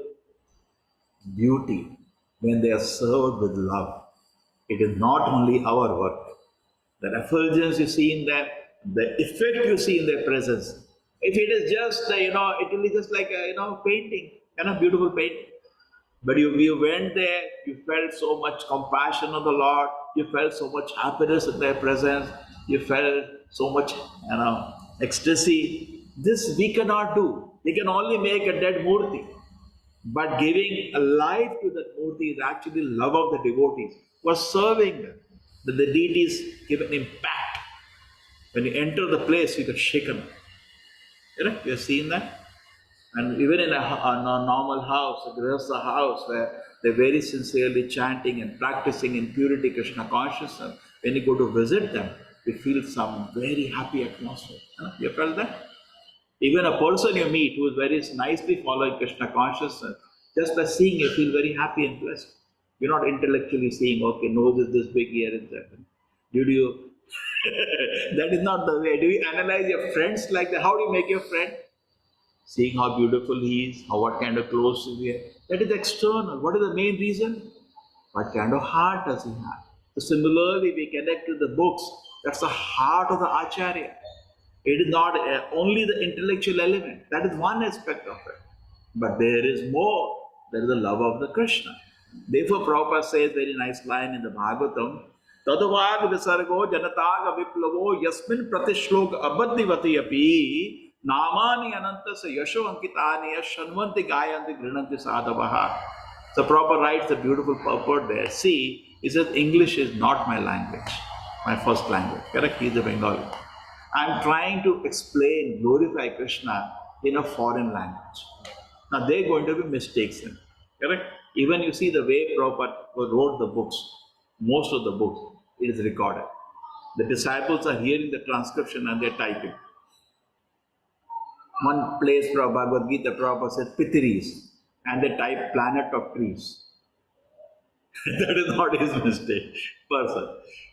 beauty when they are served with love. It is not only our work. The effulgence you see in them, the effect you see in their presence. If it is just, it will be just like a, painting, beautiful painting. But you went there, you felt so much compassion of the Lord, you felt so much happiness in their presence, you felt so much, ecstasy. This we cannot do. We can only make a dead murti. But giving a life to that murti is actually love of the devotees who are serving them. That the deities give an impact. When you enter the place, you get shaken. You have seen that? And even in a normal house, a grihastha house, where they're very sincerely chanting and practicing in purity Krishna consciousness, when you go to visit them, you feel some very happy atmosphere. You felt that? Even a person you meet who is very nicely following Krishna consciousness, just by seeing you feel very happy and blessed. You're not intellectually saying, okay, nose is this big, ear is that. Did you? That is not the way. Do you analyze your friends like that? How do you make your friend? Seeing how beautiful he is, how what kind of clothes he wears. That is external. What is the main reason? What kind of heart does he have? So similarly, we connect to the books. That's the heart of the Acharya. It is not only the intellectual element. That is one aspect of it. But there is more. There is the love of the Krishna. Therefore, Prabhupada says very nice line in the Bhagavatam, Tadavag visargo janataga viplavo yasmin pratishlok abadivati api namani anantasa yasho ankitani shanvanti gayanti grinanti sadavaha. So Prabhupada writes a beautiful purport there. See, he says English is not my language, my first language. Correct? He is a Bengali. I'm trying to explain, glorify Krishna in a foreign language. Now there are going to be mistakes in it. Correct? Even you see the way Prabhupada wrote the books, most of the books, it is recorded. The disciples are hearing the transcription and they're typing. One place, Bhagavad Gita, Prabhupada says Pitris, and they type planet of trees. That is not his mistake, person.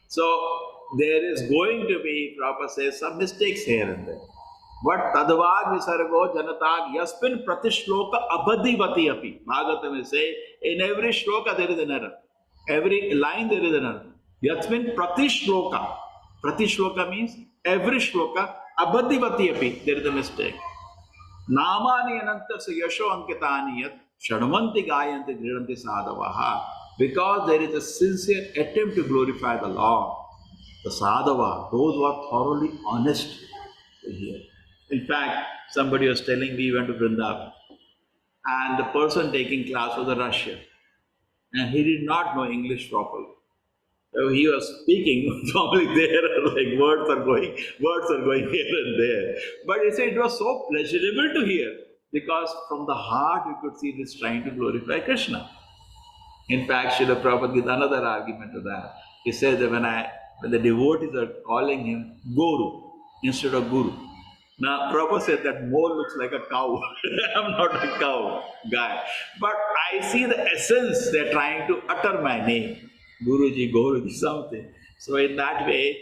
So there is going to be, Prabhupada says, some mistakes here and there. But tadavad visargo janatag yaspin pratishloka abadivati api. Bhagavatam will say, in every shloka there is an error. Every line there is an error. Yasmin pratishloka. Pratishloka means every shloka abadivati api. There is a mistake. Namani anantas yasho ankitani yat shadmanti gayanti gridanti sadavaha. Because there is a sincere attempt to glorify the Lord. The sadhava, those who are thoroughly honest here. In fact, somebody was telling me he went to Vrindavan and the person taking class was a Russian and he did not know English properly. So he was speaking probably there, like words are going here and there. But he said it was so pleasurable to hear because from the heart you could see this trying to glorify Krishna. In fact, Srila Prabhupada gives another argument to that. He says that when the devotees are calling him Guru instead of Guru. Now, Prabhupada said that mole looks like a cow. I'm not a cow guy. But I see the essence, they're trying to utter my name. Guruji, Guruji, something. So in that way,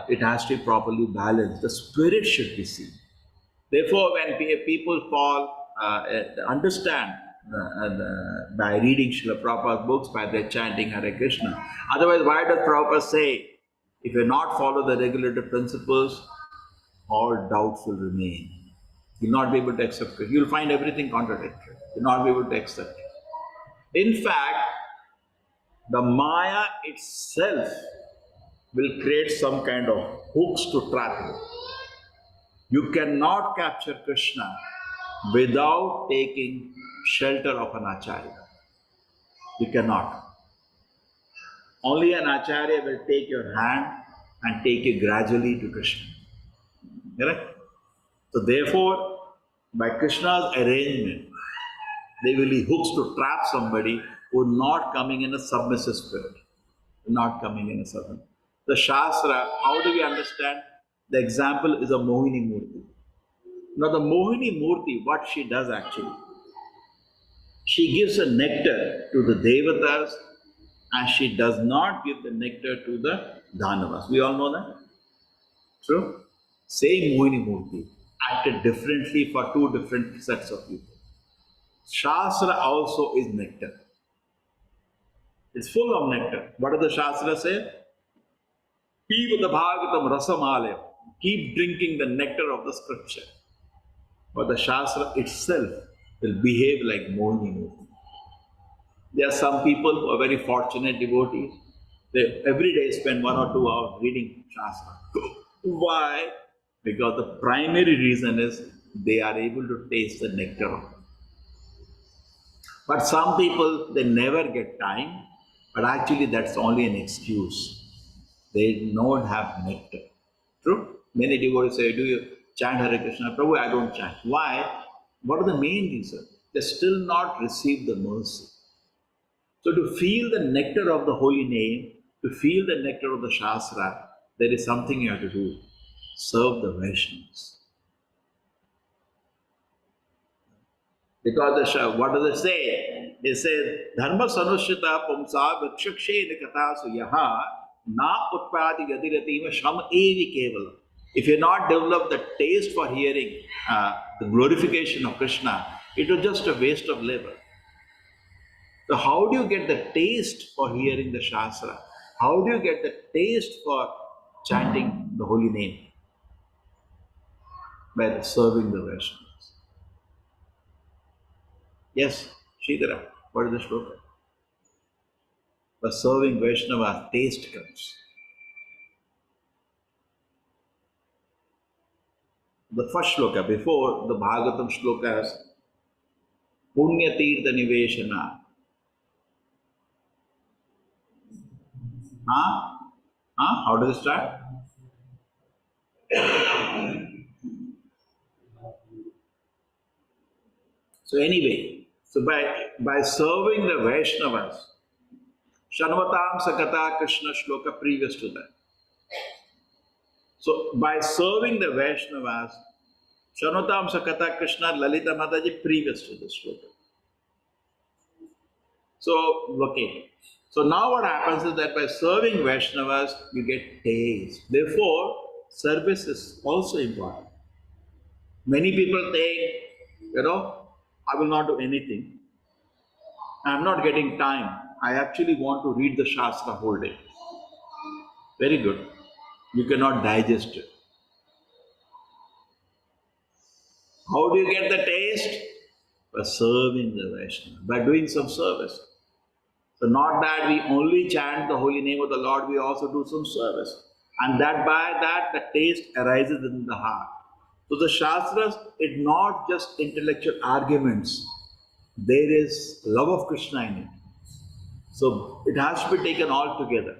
it has to be properly balanced. The spirit should be seen. Therefore, when people fall, understand by reading Srila Prabhupada's books, by their chanting Hare Krishna. Otherwise, why does Prabhupada say, if you not follow the regulative principles, all doubts will remain. You'll not be able to accept it. You'll find everything contradictory. You'll not be able to accept it. In fact, the Maya itself will create some kind of hooks to trap you. You cannot capture Krishna without taking shelter of an Acharya. You cannot. Only an Acharya will take your hand and take you gradually to Krishna. Correct? So therefore, by Krishna's arrangement, there will be hooks to trap somebody who is not coming in a submissive spirit. Not coming in a submissive. The Shastra, how do we understand? The example is a Mohini Murti. Now the Mohini Murti, what she does actually, she gives a nectar to the Devatas and she does not give the nectar to the Dhanavas. We all know that? True? Same Mohini Murti acted differently for two different sets of people. Shastra also is nectar. It's full of nectar. What does the Shastra say? Keep the Bhagavatam Rasamalaya. Keep drinking the nectar of the scripture. But the Shastra itself will behave like Mohini Murti. There are some people who are very fortunate devotees. They every day spend 1 or 2 hours reading Shastra. Why? Because the primary reason is they are able to taste the nectar of it. But some people, they never get time, but actually that's only an excuse. They don't have nectar. True? Many devotees say, do you chant Hare Krishna? Prabhu, I don't chant. Why? What are the main reasons? They still not received the mercy. So to feel the nectar of the holy name, to feel the nectar of the Shastra, there is something you have to do. Serve the Vaishnavas. Because what does it say? It says, Dharma Sanushita Pumsa Vikshakshe Nikatasu Yaha Na Utpati Gadiratima Sham Evi Kevala. If you not develop the taste for hearing the glorification of Krishna, it was just a waste of labor. So how do you get the taste for hearing the Shastra? How do you get the taste for chanting the holy name? By serving the Vaishnavas. Yes, Shidara, what is the shloka? By serving Vaishnava, taste comes. The first shloka, before the Bhagavatam shlokas, Punya Tirtha Niveshana. How does it start? So anyway, by serving the Vaishnavas, Shanvatam Sakata Krishna shloka previous to that. So by serving the Vaishnavas, Shanvatam Sakata Krishna Lalita Mataji previous to this shloka. So, okay. So now what happens is that by serving Vaishnavas, you get taste. Therefore, service is also important. Many people think, I will not do anything. I am not getting time. I actually want to read the Shastra whole day. Very good. You cannot digest it. How do you get the taste? By serving the Vaishnava, by doing some service. So not that we only chant the holy name of the Lord, we also do some service. And that by that, the taste arises in the heart. So the Shastras, it's not just intellectual arguments. There is love of Krishna in it. So it has to be taken all together.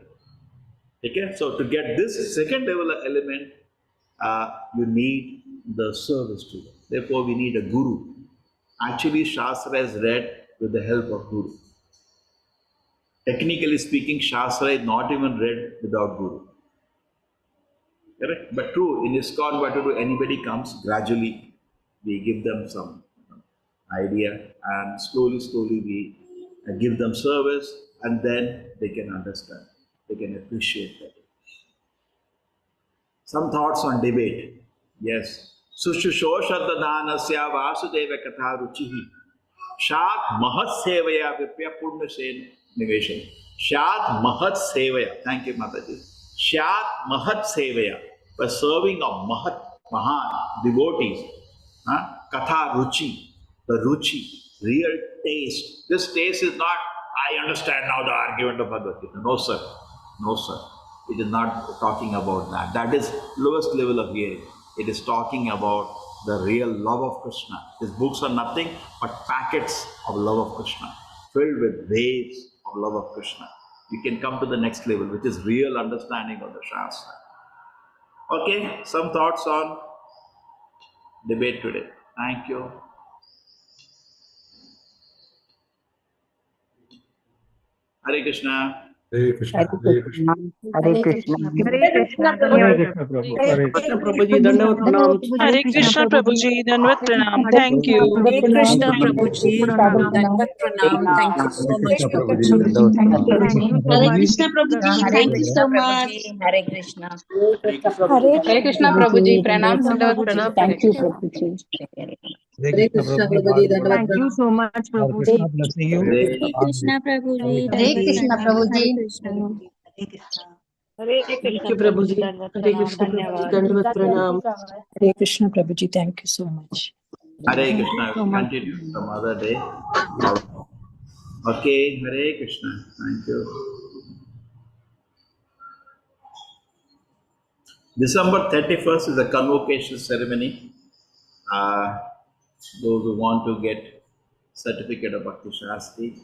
Okay? So to get this second level element, you need the service to it. Therefore, we need a guru. Actually, Shastra is read with the help of guru. Technically speaking, Shastra is not even read without guru. Correct? But true, in ISKCON, what to do, anybody comes, gradually we give them some idea, and slowly we give them service, and then they can understand, they can appreciate that. Some thoughts on debate. Yes. Sushushoshaddanasya Vasudeva Katha Ruchihi Shat Mahat Sevaya Vipya Purna Sen Niveshan. Shat Mahat Sevaya. Thank you, Mataji. Shat Mahat Sevaya. By serving of Mahat, Mahan, devotees. Katha Ruchi. The Ruchi. Real taste. This taste is not, I understand now the argument of Bhagavad Gita. No, sir. No, sir. It is not talking about that. That is lowest level of hearing. It is talking about the real love of Krishna. These books are nothing but packets of love of Krishna, filled with waves of love of Krishna. You can come to the next level, which is real understanding of the Shastra. Okay, some thoughts on debate today. Thank you. Hare Krishna. Hare Krishna, Hare Krishna. Hare Krishna. Hare Krishna Hare Prabhuji. Krishna, Prabhu. Hare Krishna. Prabhuji, Dandavat Pranam. Hare Krishna Prabhuji, Dandavat Pranam. Thank you. Hare Krishna Prabhuji, Dandavat Pranam. Thank you so much, Krishna, Prabhuji. Prabhuji. Dandavat Pranam. Hare Krishna Prabhuji, Hare thank you Krishna so much. Prabhuji, Hare Krishna. Hare Krishna Prabhuji, Pranam, Dandavat Pranam. Thank you, Prabhuji. Hare Krishna, Prabhuji. Thank you so much, Hare Prabhuji. Krishna, blessing you. Hare Krishna Prabhuji, Hare Krishna Prabhuji. Hare Thank you, Prabhuji. Hare Krishna, Prabhuji. Dandavat Pranam. Hare Krishna, Prabhuji. Thank you so much. Hare Krishna. We'll continue some other day. Okay, Hare Krishna. Thank you. December 31st is the convocation ceremony. Those who want to get certificate of Bhakti Shastri,